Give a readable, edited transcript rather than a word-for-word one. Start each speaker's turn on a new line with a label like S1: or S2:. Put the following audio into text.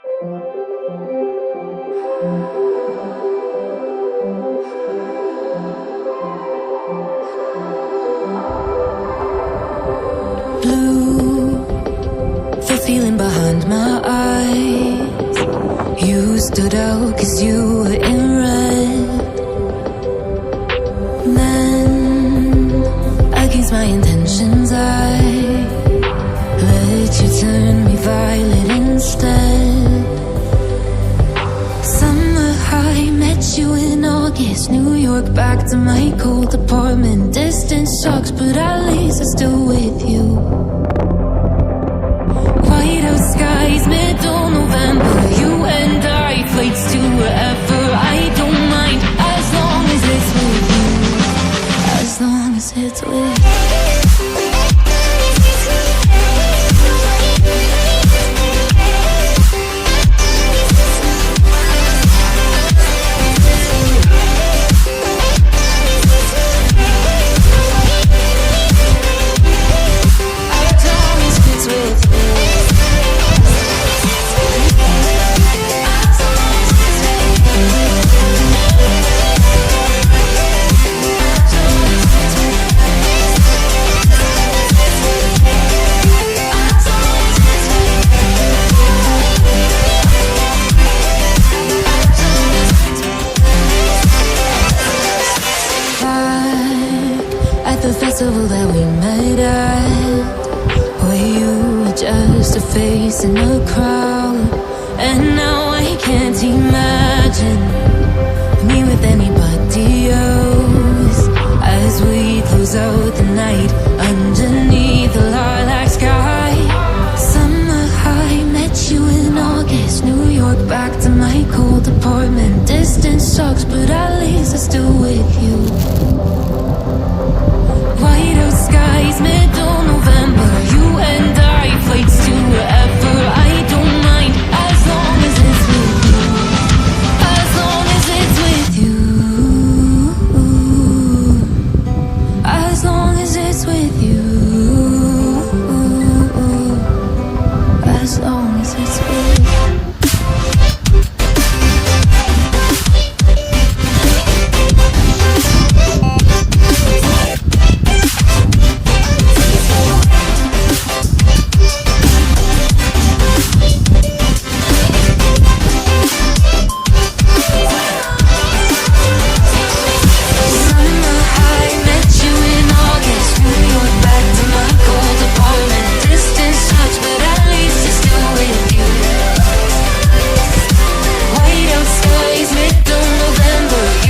S1: Blue, the feeling behind my eyes. You stood out 'cause you were in red. Then, against my intentions, I let you turn me violet instead. Summer high, met you in August. New York, back to my cold apartment. Distance sucks, but at least I'm still with you. Whiteout skies, middle November. You and I, flights to wherever. I don't mind, as long as it's with you. As long as it's with you. The festival that we met at, where you were just a face in a crowd. And now I can't imagine me with anybody else, as we close out the night underneath the lilac sky. Summer high, met you in August. New York, back to my cold apartment. Distance sucks, but at least I'm still with you. Whiteout skies, middle November. You and I, flights to wherever. I don't mind, as long as it's with you. As long as it's with you. As long as it's with you. As long as it's with you.